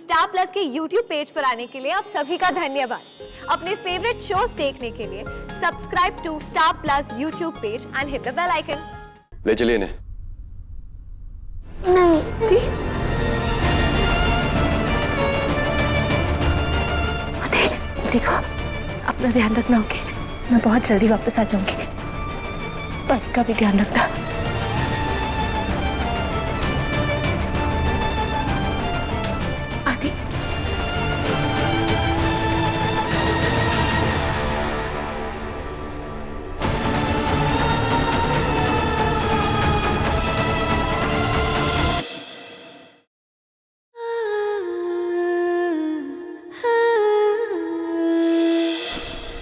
Star plus के YouTube page पर आने के लिए आप सभी का धन्यवाद। अपने फेवरेट शोज देखने के लिए subscribe to Star Plus YouTube page and hit the bell icon. ले चलिए इन्हें। नहीं देखो, अपना ध्यान रखना। ओके, मैं बहुत जल्दी वापस आ जाऊंगी। बाइक का भी ध्यान रखना। आदि,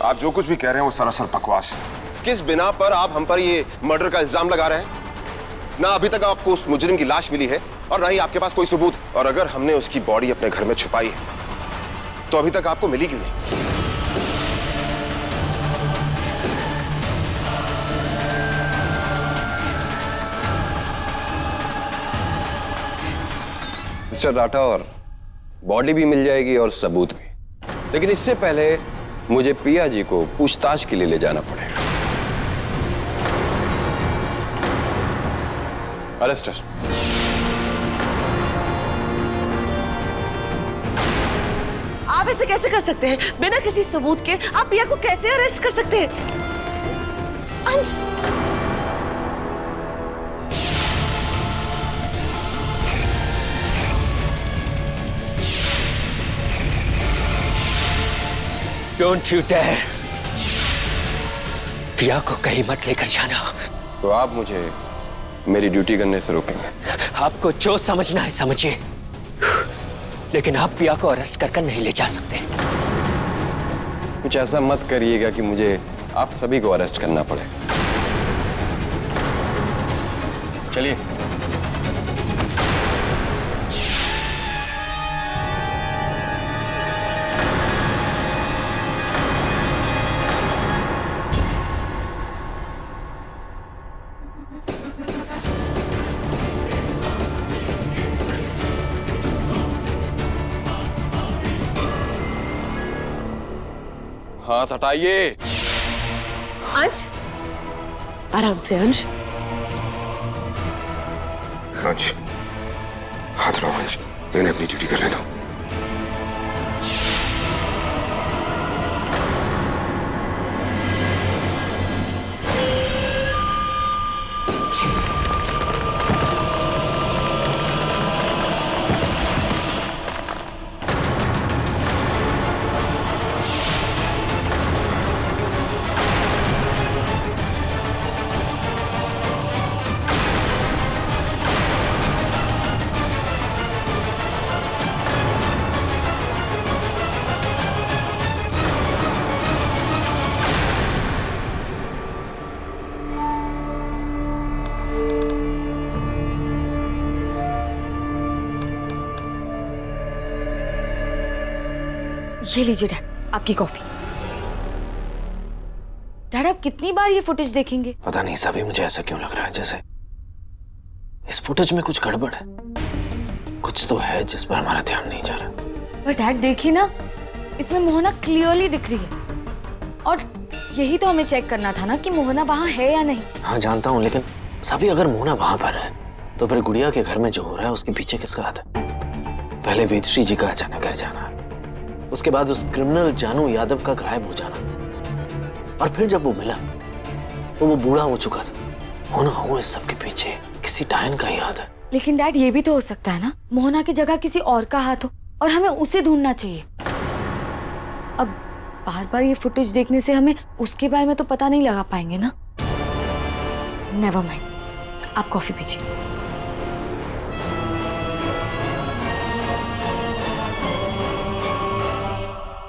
आप जो कुछ भी कह रहे हैं वो सरासर बकवास है। किस बिना पर आप हम पर ये मर्डर का इल्जाम लगा रहे हैं? ना अभी तक आपको उस मुजरिम की लाश मिली है और ना ही आपके पास कोई सबूत। और अगर हमने उसकी बॉडी अपने घर में छुपाई है तो अभी तक आपको मिली क्यों नहीं? मिस्टर राठौर, बॉडी भी मिल जाएगी और सबूत भी, लेकिन इससे पहले मुझे पिया जी को पूछताछ के लिए ले जाना पड़ेगा। अरेस्टर। आप ऐसे कैसे कर सकते हैं? बिना किसी सबूत के आप पिया को कैसे अरेस्ट कर सकते हैं? अंश, Don't you dare! प्रिया को कहीं मत लेकर जाना। तो आप मुझे मेरी ड्यूटी करने से रोकेंगे? आपको जो समझना है समझिए, लेकिन आप प्रिया को अरेस्ट कर नहीं ले जा सकते। कुछ ऐसा मत करिएगा कि मुझे आप सभी को अरेस्ट करना पड़े। चलिए। हाथ हटाइए। अंश, आराम से अंश। अंश, हाथ लो अंश, मैंने अपनी ड्यूटी करने दो। ये लीजिए डैड, आपकी कॉफी। डैड, आप कितनी बार ये फुटेज देखेंगे? पता नहीं सभी, मुझे ऐसा क्यों लग रहा है जैसे इस फुटेज में कुछ गड़बड़ है। कुछ तो है जिस पर हमारा ध्यान नहीं जा रहा। पर डैड देखिए ना, इसमें मोहना क्लियरली दिख रही है। और यही तो हमें चेक करना था ना कि मोहना वहां है या नहीं। हाँ जानता हूँ, लेकिन सभी अगर मोहना वहां पर है तो फिर गुड़िया के घर में जो हो रहा है उसके पीछे किसका हाथ है? पहले वेदश्री जी का अचानक घर जाना, उसके बाद उस क्रिमिनल जानू यादव का गायब हो जाना, और फिर जब वो मिला तो वो बूढ़ा हो चुका था। होना हो इस सब के पीछे किसी डायन का ही हाथ है। लेकिन डैड, ये भी तो हो सकता है ना मोहना की जगह किसी और का हाथ हो और हमें उसे ढूंढना चाहिए। अब बार बार ये फुटेज देखने से हमें उसके बारे में तो पता नहीं लगा पाएंगे ना। नेवर माइंड, आप कॉफी पीजिए।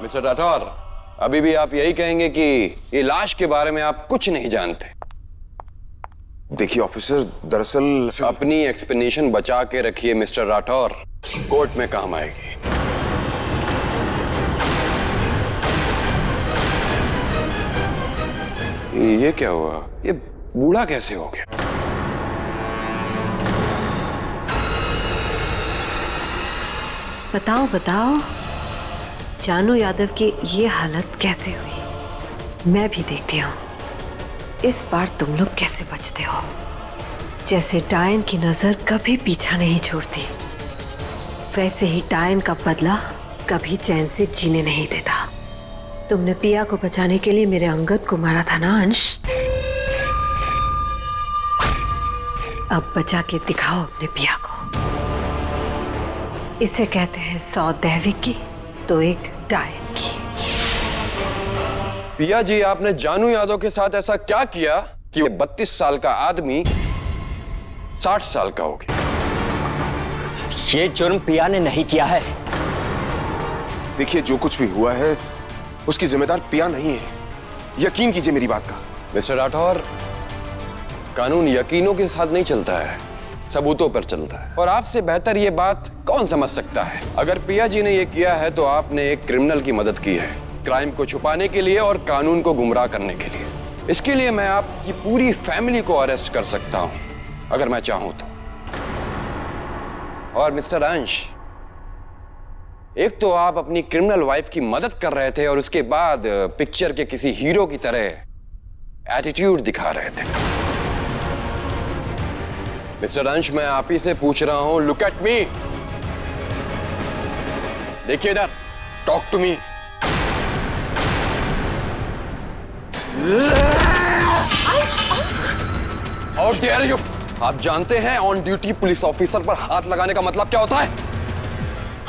मिस्टर राठौर, अभी भी आप यही कहेंगे कि ये लाश के बारे में आप कुछ नहीं जानते? देखिए ऑफिसर, दरअसल अपनी एक्सप्लेनेशन बचा के रखिए मिस्टर राठौर, कोर्ट में काम आएगी। ये क्या हुआ? ये बूढ़ा कैसे हो गया? बताओ बताओ, जानू यादव की ये हालत कैसे हुई? मैं भी देखती हूँ इस बार तुम लोग कैसे बचते हो। जैसे डायन की नजर कभी पीछा नहीं छोड़ती, वैसे ही डायन का बदला कभी चैन से जीने नहीं देता। तुमने पिया को बचाने के लिए मेरे अंगद को मारा था ना अंश? अब बचा के दिखाओ अपने पिया को। इसे कहते हैं 100 दैविक की तो एक डायन की। पिया जी, आपने जानू यादव के साथ ऐसा क्या किया कि ये 32 साल का आदमी 60 साल का हो गया? ये जुर्म पिया ने नहीं किया है। देखिए, जो कुछ भी हुआ है उसकी जिम्मेदार पिया नहीं है, यकीन कीजिए मेरी बात का। मिस्टर राठौर, कानून यकीनों के साथ नहीं चलता है, सबूतों पर चलता है। और आपसे बेहतर ये बात कौन समझ सकता है? अगर पिया जी ने ये किया है तो आपने एक क्रिमिनल की मदद की है, क्राइम को छुपाने के लिए और कानून को गुमराह करने के लिए। इसके लिए मैं आपकी पूरी फैमिली को अरेस्ट कर सकता हूं अगर मैं चाहूं तो। और मिस्टर अंश, एक तो आप अपनी क्रिमिनल वाइफ की मदद कर रहे थे और उसके बाद पिक्चर के किसी हीरो की तरह एटीट्यूड दिखा रहे थे। मिस्टर अंश, मैं आप ही से पूछ रहा हूं, लुक एट मी, देखिए इधर, talk to me. How dare you! आप जानते हैं ऑन ड्यूटी पुलिस ऑफिसर पर हाथ लगाने का मतलब क्या होता है?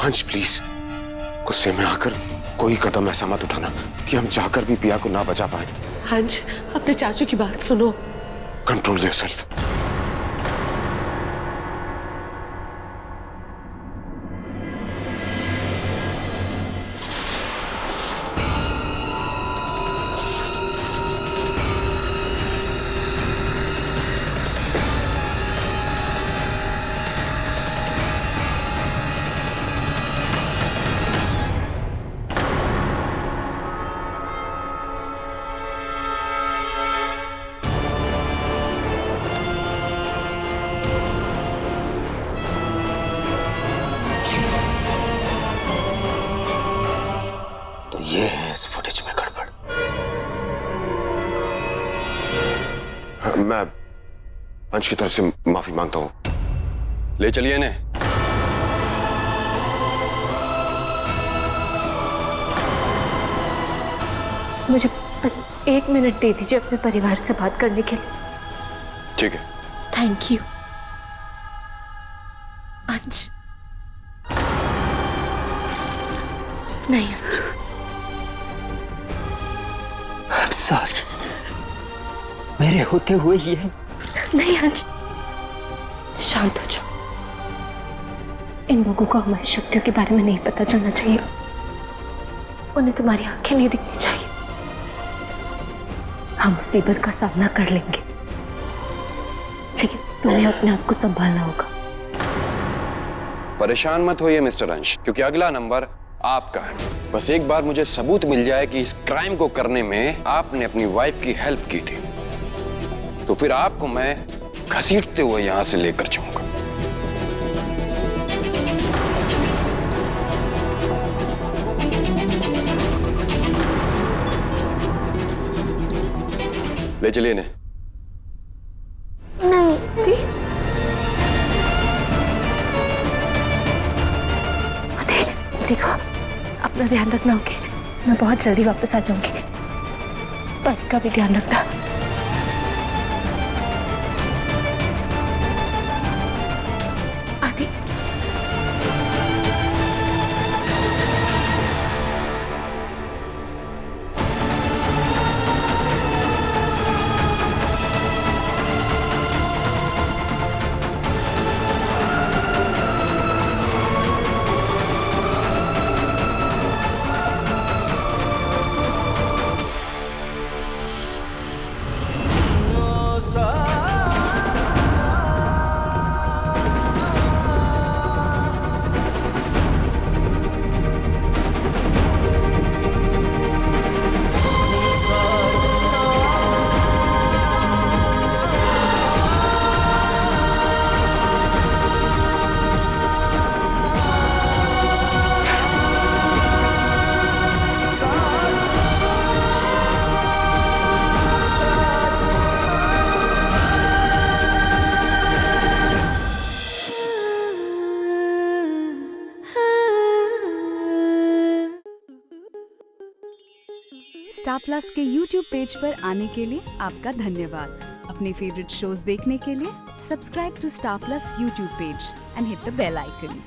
हंस प्लीज, गुस्से में आकर कोई कदम ऐसा मत उठाना कि हम चाहकर भी पिया को ना बचा पाए। हंस, अपने चाचू की बात सुनो। Control yourself. तो ये है इस फुटेज में गड़बड़। मैं अंश की तरफ से माफी मांगता हूं। ले चलिए इन्हें। मुझे बस 1 मिनट दे दीजिए अपने परिवार से बात करने के लिए। ठीक है। Thank you. अंश, नहीं अंश, I'm sorry, मेरे होते हुए ये नहीं अंश, शांत हो जाओ। इन लोगों को हमारी शक्तियों के बारे में नहीं पता चलना चाहिए, उन्हें तुम्हारी आंखें नहीं दिखनी चाहिए। हम मुसीबत का सामना कर लेंगे, लेकिन तुम्हें अपने आप को संभालना होगा। परेशान मत होइए मिस्टर अंश, क्योंकि अगला नंबर आपका है। बस एक बार मुझे सबूत मिल जाए कि इस क्राइम को करने में आपने अपनी वाइफ की हेल्प की थी, तो फिर आपको मैं घसीटते हुए यहां से लेकर जाऊंगा। ले चलिए इन्हें। नहीं, देखो, अपना ध्यान रखना। ओके, मैं बहुत जल्दी वापस आ जाऊंगी। पर का भी ध्यान रखना। आदि, स्टार प्लस के यूट्यूब पेज पर आने के लिए आपका धन्यवाद। अपने फेवरेट शोज देखने के लिए subscribe to Star Plus YouTube page and hit the bell icon.